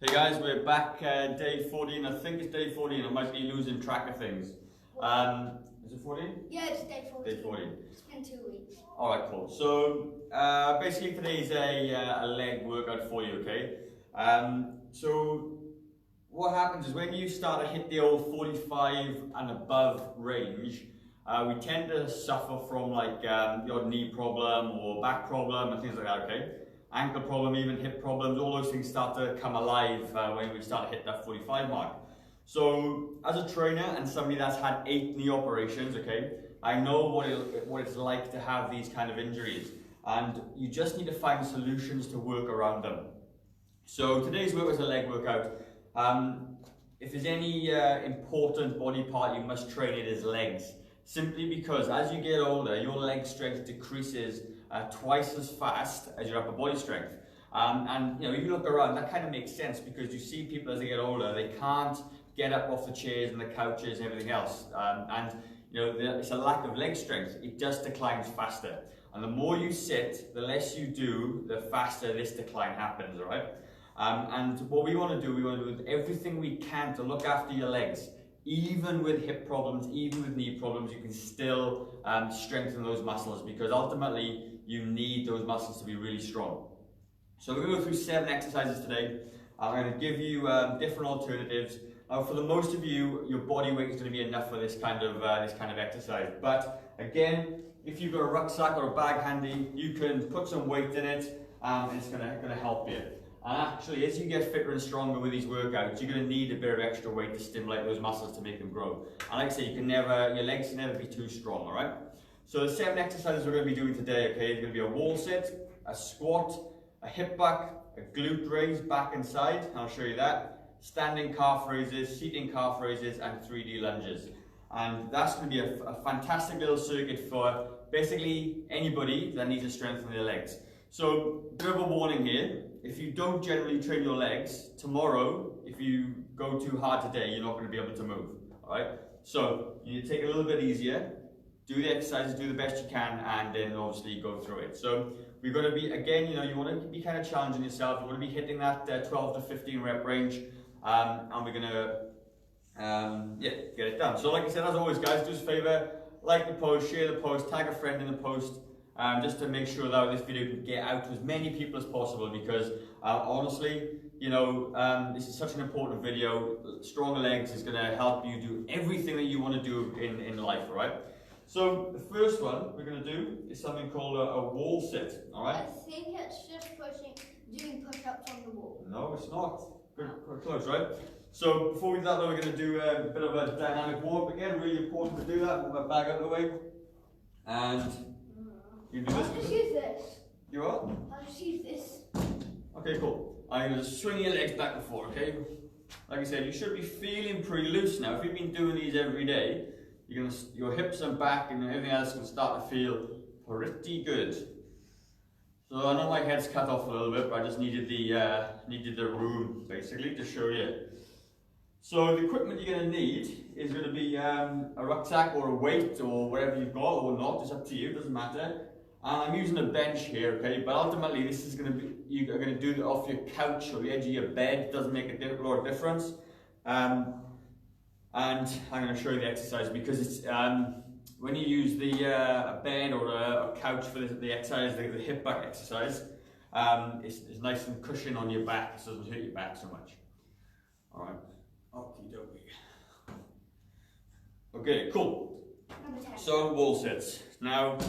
Hey guys, we're back day 14. I think it's day 14. I might be losing track of things. Is it 14? Yeah, it's day 14. Day 14. It's been 2 weeks. Alright, cool. So basically today's a leg workout for you, okay? So what happens is when you start to hit the old 45 and above range, we tend to suffer from like your knee problem or back problem and things like that, okay? Ankle problem, even hip problems, all those things start to come alive when we start to hit that 45 mark. So as a trainer and somebody that's had 8 knee operations, okay, I know what it's like to have these kind of injuries, and you just need to find solutions to work around them. So today's work is a leg workout. If there's any important body part you must train, it is legs. Simply because as you get older, your leg strength decreases twice as fast as your upper body strength. And you know, if you look around, that kind of makes sense because you see people as they get older, they can't get up off the chairs and the couches and everything else. And you know, it's a lack of leg strength. It just declines faster. And the more you sit, the less you do, the faster this decline happens, all right? And what we want to do with everything we can to look after your legs. Even with hip problems, even with knee problems, you can still strengthen those muscles because ultimately you need those muscles to be really strong. So we're going to go through 7 exercises today. I'm going to give you different alternatives. Now, for the most of you, your body weight is going to be enough for this kind of exercise. But again, if you've got a rucksack or a bag handy, you can put some weight in it, and it's going to help you. And actually, as you get fitter and stronger with these workouts, you're going to need a bit of extra weight to stimulate those muscles to make them grow. And like I say, your legs can never be too strong, all right? So the 7 exercises we're going to be doing today, okay, is going to be a wall sit, a squat, a hip back, a glute raise, back and side, and I'll show you that, standing calf raises, seating calf raises, and 3D lunges. And that's going to be a fantastic little circuit for basically anybody that needs to strengthen their legs. So, bit of a warning here. If you don't generally train your legs, tomorrow, if you go too hard today, you're not going to be able to move, all right? So, you need to take it a little bit easier, do the exercises, do the best you can, and then obviously go through it. So, we're going to be, again, you know, you want to be kind of challenging yourself, you want to be hitting that 12 to 15 rep range, and we're going to, get it done. So, like I said, as always, guys, do us a favor, like the post, share the post, tag a friend in the post, just to make sure that this video can get out to as many people as possible because honestly, you know, this is such an important video. Stronger legs is going to help you do everything that you want to do in life, all right? So the first one we're going to do is something called a wall sit, all right? I think it's just doing push-ups on the wall. No, it's not. Good, close, right? So before we do that, though, we're going to do a bit of a dynamic warm-up again. Really important to do that. Move my bag out of the way. And you do this. I'll just use this. You what? I'll just use this. Okay, cool. I'm going to swing your legs back and forth, okay? Like I said, you should be feeling pretty loose now. If you've been doing these every day, your hips and back and everything else will start to feel pretty good. So I know my head's cut off a little bit, but I just needed the room, basically, to show you. So the equipment you're going to need is going to be a rucksack or a weight or whatever you've got or not. It's up to you, doesn't matter. And I'm using a bench here, okay? But ultimately, this is going to be, you're going to do it off your couch or the edge of your bed. It doesn't make a lot of difference. And I'm going to show you the exercise because it's when you use the a bed or a couch for the exercise, the hip back exercise, it's nice and cushioned on your back, so it doesn't hurt your back so much. All right. Okie dokie. Okay, cool. So wall sits. Now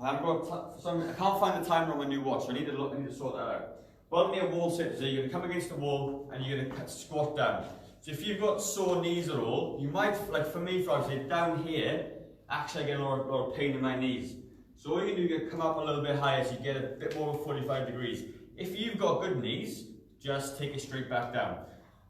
I can't find the timer on my new watch, so I need to sort that out. But me a wall sit, so you're going to come against the wall and you're going to squat down. So if you've got sore knees at all, you might, like for me, for example, down here, actually I get a lot of pain in my knees. So all you do, you come up a little bit higher so you get a bit more than 45 degrees. If you've got good knees, just take it straight back down.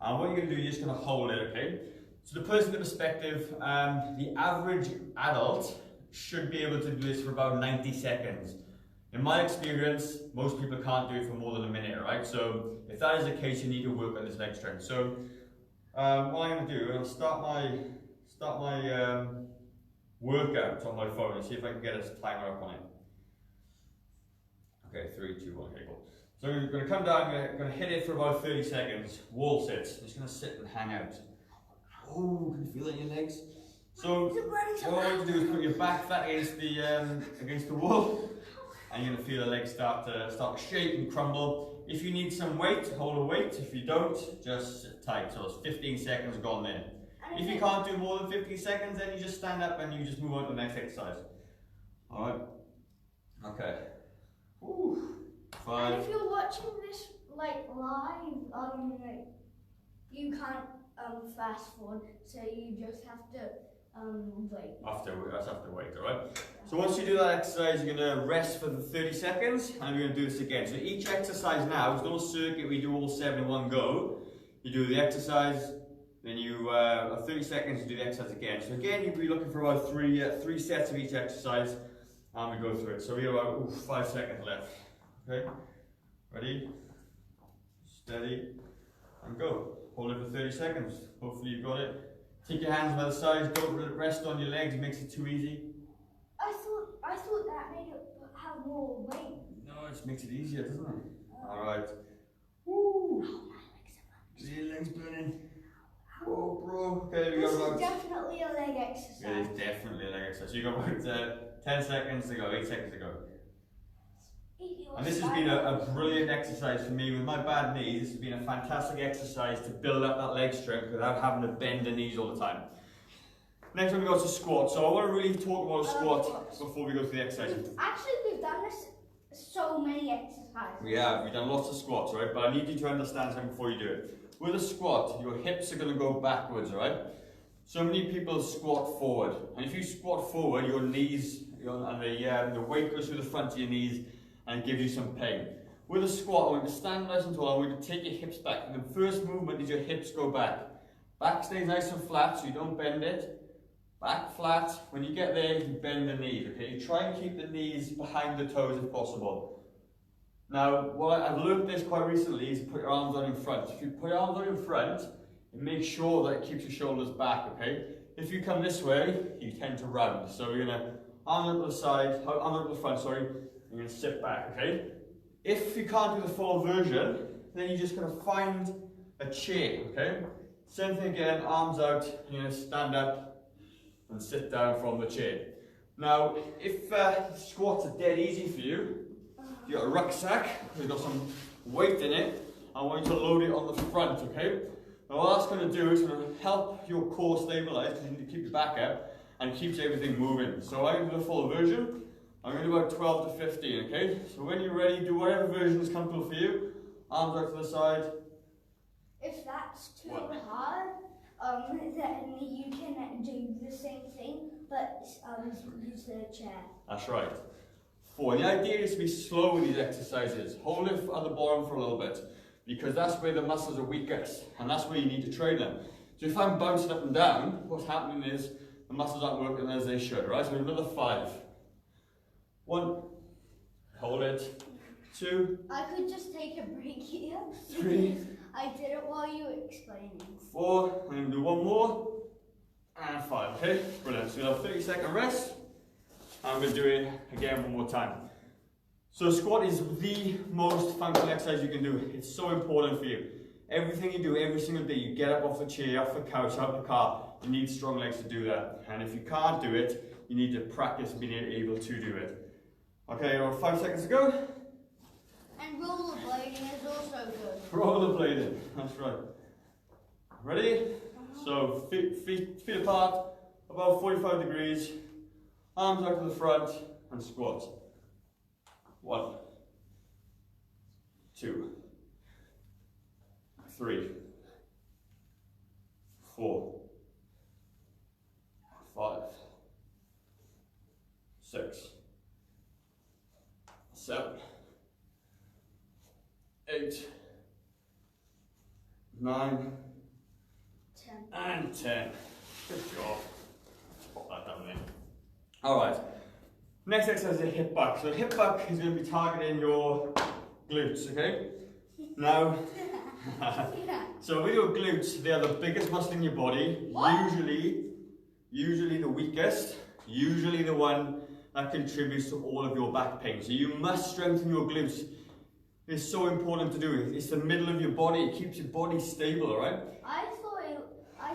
And what you're going to do, you're just going to hold it, okay? So the person's perspective, the average adult should be able to do this for about 90 seconds. In my experience, most people can't do it for more than a minute, right? So if that is the case, you need to work on this leg strength. So what I'm going to do, I'll start my workout on my phone and see if I can get a timer up on it. Okay, 3, 2, 1, okay, cool. So you're going to come down, you're going to hit it for about 30 seconds, wall sit. Just going to sit and hang out. Oh, can you feel it in your legs? So what you want to do is put your back flat against the wall, and you're going to feel the legs start to shake and crumble. If you need some weight, hold a weight. If you don't, just sit tight. So it's 15 seconds gone there. If you can't do more than 15 seconds, then you just stand up and you just move on to the next exercise. Alright? Okay. Ooh. 5. And if you're watching this like live, like you can't fast forward, so you just have to wait. That's after wait, alright? So once you do that exercise, you're going to rest for the 30 seconds, and we're going to do this again. So each exercise now is a little circuit, we do all 7 in one go. You do the exercise, then you, 30 seconds, you do the exercise again. So again, you'll be looking for about three sets of each exercise, and we go through it. So we have about 5 seconds left. Okay? Ready? Steady, and go. Hold it for 30 seconds. Hopefully you've got it. Take your hands by the sides, don't rest on your legs, it makes it too easy. I thought that made it have more weight. No, it just makes it easier, doesn't it? Alright. Woo! See your legs burning? Oh, bro. Okay, we got about... This is definitely a leg exercise. It is definitely a leg exercise. So you got about 10 seconds to go, 8 seconds to go. And this has been a brilliant exercise for me with my bad knees. This has been a fantastic exercise to build up that leg strength without having to bend the knees all the time. Next one we go to squat. So I want to really talk about a squat before we go to the exercises. Actually, we've done this so many exercises. We've done lots of squats, right? But I need you to understand something before you do it. With a squat, your hips are going to go backwards, right? So many people squat forward. And if you squat forward, your knees, and the weight goes through the front of your knees and gives you some pain. With a squat, I want you to stand nice and tall. I want you to take your hips back. And the first movement is your hips go back. Back stays nice and flat, so you don't bend it. Back flat. When you get there, you bend the knees, okay? You try and keep the knees behind the toes if possible. Now, what I've learned this quite recently is to put your arms out in front. If you put your arms out in front, it makes sure that it keeps your shoulders back, okay? If you come this way, you tend to round. So you're gonna arm up to the side, arm up to the front, sorry. You're going to sit back, okay? If you can't do the full version, then you're just going to find a chair, okay? Same thing again, arms out, you're going to stand up and sit down from the chair. Now, if squats are dead easy for you, you've got a rucksack, we've got some weight in it, I want you to load it on the front, okay? Now what that's going to do is going to help your core stabilize, because you need to keep your back up, and keeps everything moving. So I can do the full version. I'm going to do about 12 to 15, okay? So when you're ready, do whatever version is comfortable for you. Arms out to the side. If that's too hard, then you can do the same thing, but use the chair. That's right. 4. The idea is to be slow with these exercises. Hold it at the bottom for a little bit, because that's where the muscles are weakest, and that's where you need to train them. So if I'm bouncing up and down, what's happening is the muscles aren't working as they should, right? So another 5. 1, hold it. 2. I could just take a break here. 3. I did it while you were explaining. 4. I'm going to do 1 more. And 5. Okay, brilliant. So we'll have 30-second rest. I'm going to do it again 1 more time. So squat is the most functional exercise you can do. It's so important for you. Everything you do every single day, you get up off the chair, off the couch, out of the car, you need strong legs to do that. And if you can't do it, you need to practice being able to do it. Okay, about 5 seconds to go. And rollerblading is also good. Rollerblading, that's right. Ready? So feet apart, about 45 degrees, arms out to the front, and squat. 1, 2, 3, 4, 5, 6, 7, 8, 9, 10. and 10. Good job. Pop that down there. Alright. Next exercise is a hip buck. So hip buck is going to be targeting your glutes, okay? Now, so with your glutes, they are the biggest muscle in your body. Usually the weakest, usually the one that contributes to all of your back pain. So you must strengthen your glutes. is so important to do. It's the middle of your body. It keeps your body stable, all right? I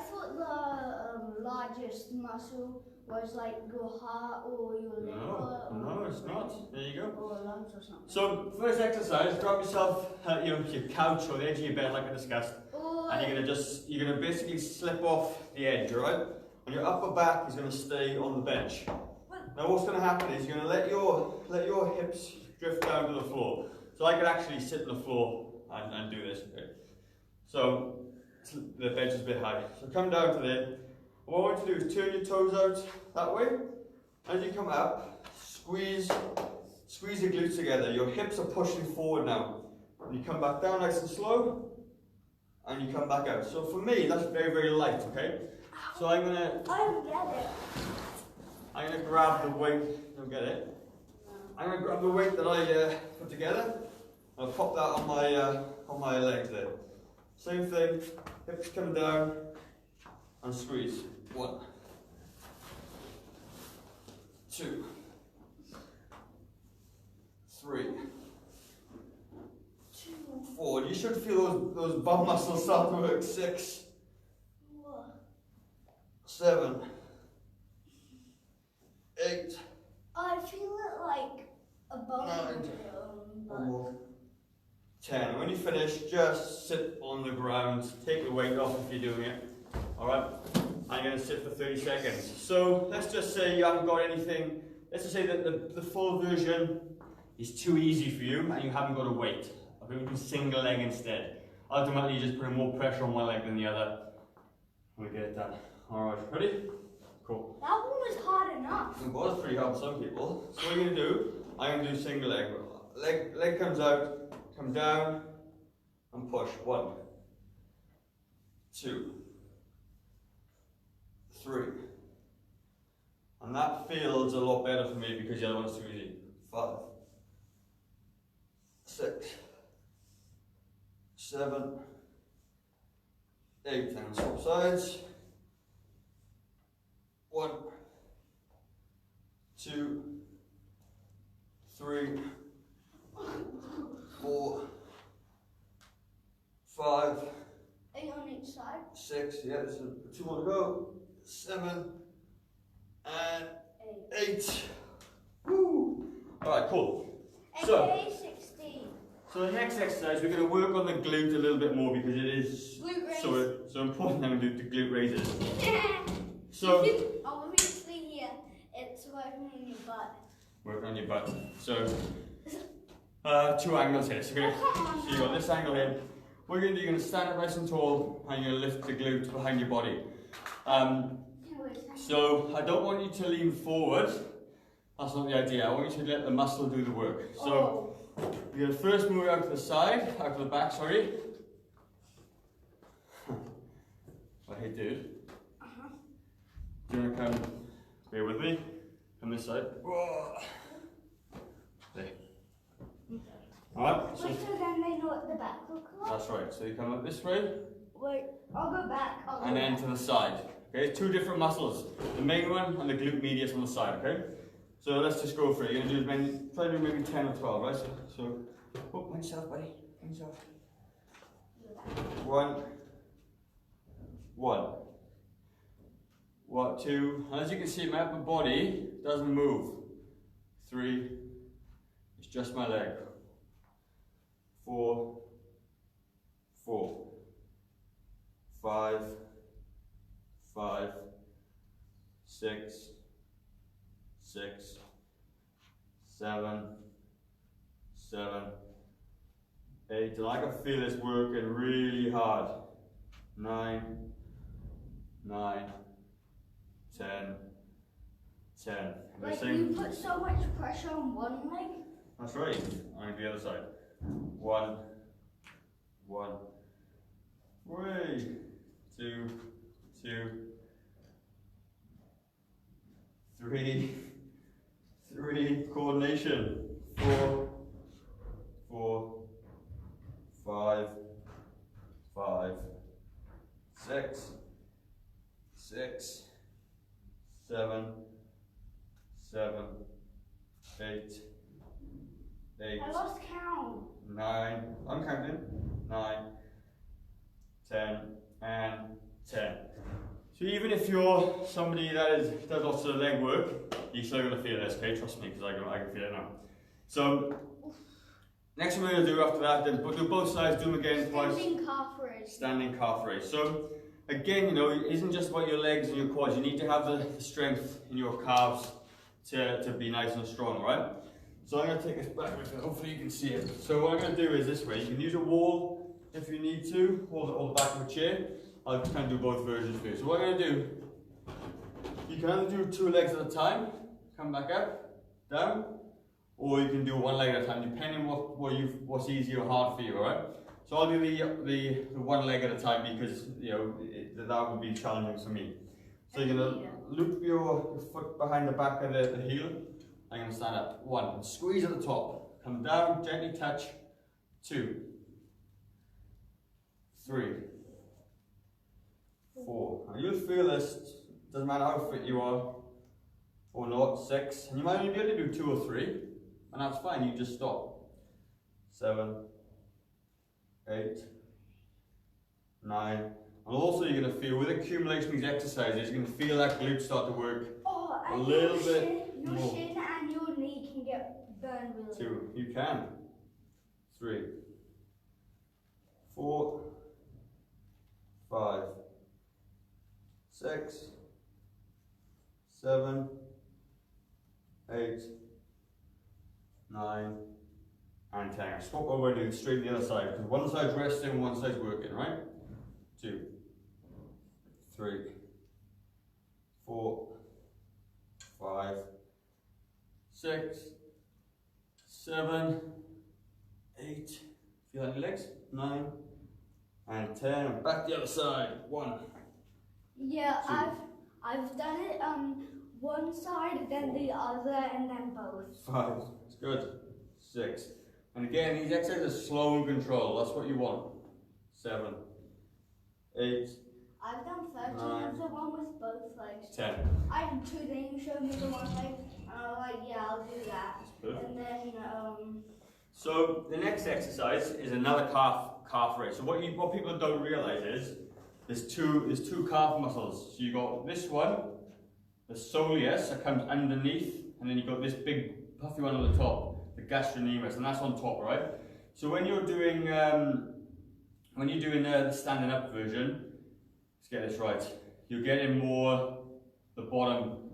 thought the largest muscle was like your heart or your liver. No, it's not. There you go. Or lungs or something. So first exercise, grab yourself, your couch or the edge of your bed, like I discussed, and you're gonna basically slip off the edge, all right? And your upper back is gonna stay on the bench. Now what's gonna happen is you're gonna let your hips drift down to the floor. So I could actually sit on the floor and do this. Okay? So the bench is a bit high. So come down to there. What I want you to do is turn your toes out that way. As you come up, squeeze your glutes together. Your hips are pushing forward now. And you come back down nice and slow, and you come back out. So for me, that's very, very light, okay? So I don't get it. I'm gonna grab the weight. Don't get it? I'm gonna grab the weight that I put together. I'll pop that on my legs there. Same thing. Hips come down and squeeze. 1, 2, 3, 4. You should feel those bum muscles start to work. 6, 7, 8. I feel it like a bone. 9, 10. And when you finish, just sit on the ground. Take the weight off if you're doing it. Alright? I'm going to sit for 30 seconds. So let's just say you haven't got anything. Let's just say that the full version is too easy for you and you haven't got a weight. Okay, we can single leg instead. Ultimately, you're just putting more pressure on one leg than the other. We get it done. Alright, ready? Cool. That one was hard enough. It was pretty hard for some people. So what you're going to do, I'm going to do single leg. Leg comes out, come down, and push. 1, 2, 3. And that feels a lot better for me because the other one's too easy. 5, 6, 7, 8. And swap sides. 1, 2, 3, 4, 5. 8 on each side. 6. Yeah, there's 2 more to go. 7 and 8. Woo! Alright, cool. So 16. So the next exercise, we're going to work on the glute a little bit more because it is so important that we do the glute raises. So obviously here, it's working on your butt. Working on your butt. So 2 angles here. So you've got this angle here. What you're going to stand up nice and tall and you're going to lift the glute behind your body. So I don't want you to lean forward. That's not the idea. I want you to let the muscle do the work. So you're going to first move out to the side, out to the back, sorry. Hey dude. Do you want to come, bear with me, come this side. There. Alright. So then they know what the back looks like? That's right. So you come up this way. Wait, I'll go back. And then to the side. Okay, 2 different muscles. The main one and the glute medius on the side, okay? So let's just go for it. You're going to do try to do maybe 10 or 12, right? So mind yourself, buddy. Mind yourself. 1. 2. And as you can see, my upper body doesn't move. 3. It's just my leg. 4. 5. 6. 7. 8. And I can feel this working really hard. 9. 10. Like you put so much pressure on one leg? That's right. On the other side. 1. 3. 2. 3. Coordination. 4. 5. 6. 7. 8. 8, I lost count. 9, I'm counting, 9, 10, and 10. So even if you're somebody that does lots of leg work, you're still going to feel this, okay? Trust me, because I can feel it now. So, next thing we're going to do after that, then do both sides, do them again twice. Standing calf raise. Standing calf raise. So, again, you know, it isn't just about your legs and your quads. You need to have the strength in your calves to be nice and strong, right? So I'm going to take this back with me. Hopefully you can see it. So what I'm going to do is this way. You can use a wall if you need to, or the back of a chair. I'll kind of do both versions for you. So what I'm going to do, you can either do 2 legs at a time, come back up, down, or you can do 1 leg at a time, depending what's easy or hard for you, alright? So I'll do the 1 leg at a time because, you know, that would be challenging for me. So you're going to loop your foot behind the back of the heel. I'm going to stand up. 1, squeeze at the top, come down, gently touch. 2, 3, 4. Now you'll feel this, doesn't matter how fit you are or not. 6, and you might only be able to do 2 or 3, and that's fine, you just stop. 7, 8, 9, and also you're going to feel, with accumulation of these exercises, you're going to feel that glute start to work a little bit more. Your shin and your knee can get burned really. 2, you can. 3, 4, 5, 6, 7, 8, 9, and 10. I swap over and do straight the other side because one side's resting, one side's working, right? 2, 3, 4, 5, 6, 7, 8, feel any legs? 9, and 10, and back the other side. 1. Yeah, 2. I've done it one side, then the other, and then both. 5, it's good. 6, and again these exercises are slow and control. That's what you want. 7, 8. I've done 13 9, of the one with both legs. 10. I did 2, then you showed me the one leg, and I was like, yeah, I'll do that. Perfect. And then So the next exercise is another calf raise. So what people don't realize is there's two calf muscles. So you got this one, the soleus that comes underneath, and then you got this big puffy one on the top, the gastrocnemius, and that's on top, right? So when you're doing the standing up version, let's get this right. You're getting more the bottom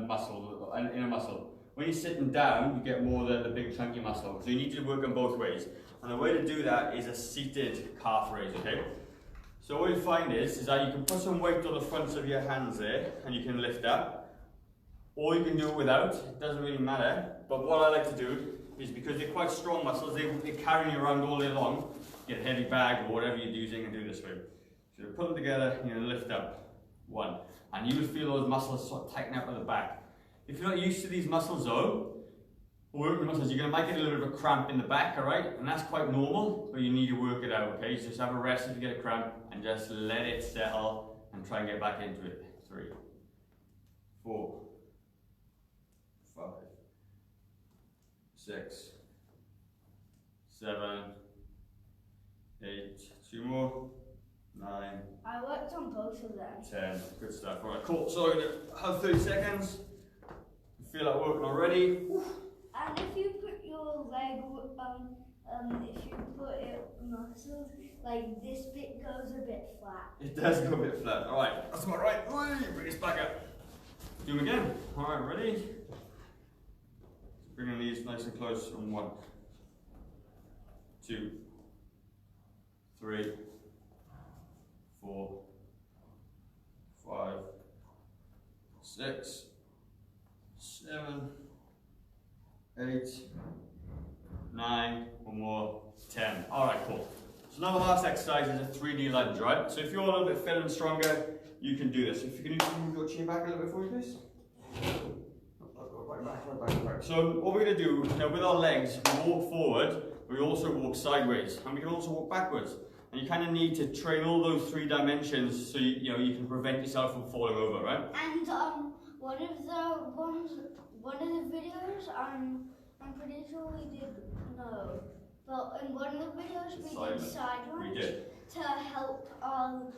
muscle, inner muscle. When you're sitting down, you get more the big chunky muscle. So you need to work on both ways. And the way to do that is a seated calf raise, okay? So what you find is that you can put some weight on the fronts of your hands there, and you can lift up. Or you can do it without, it doesn't really matter. But what I like to do is, because they're quite strong muscles, they're carrying you around all day long. Get a heavy bag or whatever you're using and do this way. So you put them together, you're gonna lift up. 1. And you will feel those muscles sort of tighten up at the back. If you're not used to these muscles though, or working muscles, you're going to might get a little bit of a cramp in the back, alright? And that's quite normal, but you need to work it out, okay? So just have a rest if you get a cramp and just let it settle and try and get back into it. 3, 4, 5, 6, 7, 8, 2 more, 9, I worked on both of them. 10, good stuff. Alright, cool. So I'm going to have 30 seconds. Feel like working already. And if you put your leg, if you put it muscles, like this bit goes a bit flat. It does go a bit flat. Alright, that's about right. Bring this back up. Do them again. Alright, ready? Bringing these nice and close on 1, 2, 3, 4, 5, 6, 7, 8, 9, 1 more, 10. Alright, cool. So now the last exercise is a 3D lunge, right? So if you're a little bit fitter and stronger, you can do this. If you can move your chair back a little bit for me, please. Right back. So what we're going to do, with our legs, we walk forward, we also walk sideways, and we can also walk backwards. And you kind of need to train all those 3 dimensions so you can prevent yourself from falling over, right? And one of the videos I'm pretty sure we did no. But in one of the videos we Silent. did side lunge We did. to help our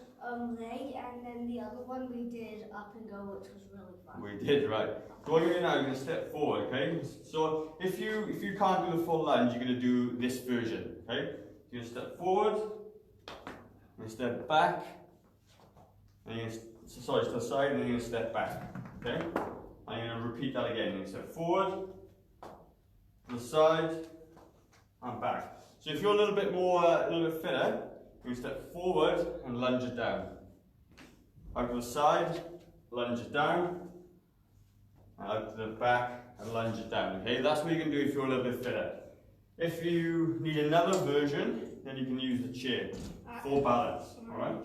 leg, and then the other one we did up and go, which was really fun. We did, right. So what you're going to do now, you're going to step forward, okay? So if you can't do the full lunge, you're going to do this version, okay? You're going to step forward, you're going to step back, and you're going to, sorry, to the side, and then you're going to step back, okay? And you're going to repeat that again. You're going to step forward, to the side, and back. So if you're a little bit more, a little bit fitter, you can step forward and lunge it down. Out to the side, lunge it down, and out to the back and lunge it down. Okay, that's what you can do if you're a little bit fitter. If you need another version, then you can use the chair for balance. Alright?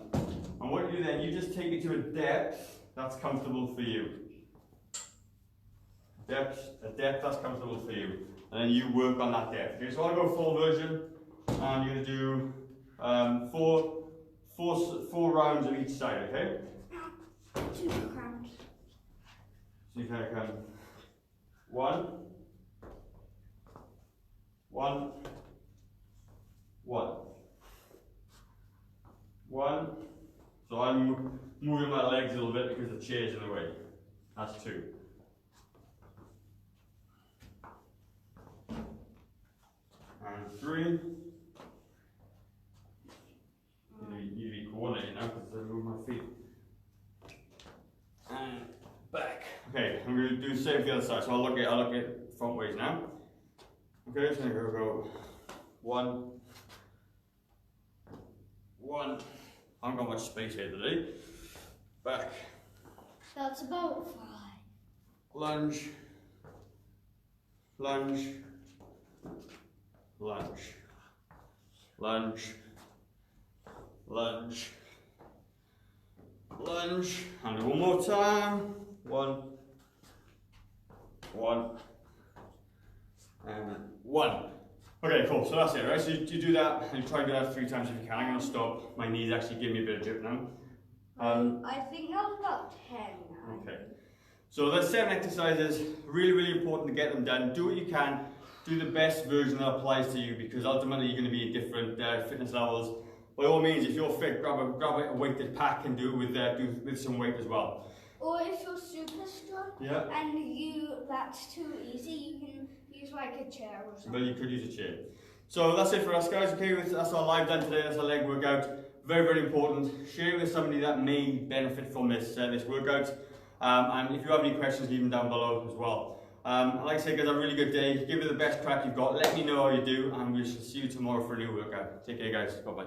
And what you do then, you just take it to a depth that's comfortable for you. A depth that's comfortable for you. And then you work on that depth. Okay, so I'll go full version, and you're going to do four rounds of each side, okay? 2 rounds. So you kind of come 1, 1, 1, 1. So I'm moving my legs a little bit because the chair's in the way. That's 2. And 3. You need to be coordinated now because I move my feet. And back. Okay, I'm going to do the same for the other side. So I'll look at front ways now. Okay, so I'm going to go 1, 1. I haven't got much space here today. Back. That's about 5. Lunge. Lunge. Lunge. Lunge. Lunge. Lunge. And one more time. 1. 1. And 1. Okay, cool. So that's it, right? So you do that, and you try and do that 3 times if you can. I'm going to stop. My knees actually give me a bit of jerk now. I think that was about 10 now. Okay. So there's 7 exercises. Really, really important to get them done. Do what you can. Do the best version that applies to you, because ultimately you're going to be at different fitness levels. By all means, if you're fit, grab a weighted pack and do it with some weight as well. Or if you're super strong and that's too easy, you can use like a chair or something. But you could use a chair. So that's it for us, guys. Okay, that's our live done today. That's our leg workout. Very, very important. Share it with somebody that may benefit from this workout. And if you have any questions, leave them down below as well. Like I said, guys, have a really good day. Give it the best crack you've got. Let me know how you do, and we shall see you tomorrow for a new workout. Take care, guys. Bye bye.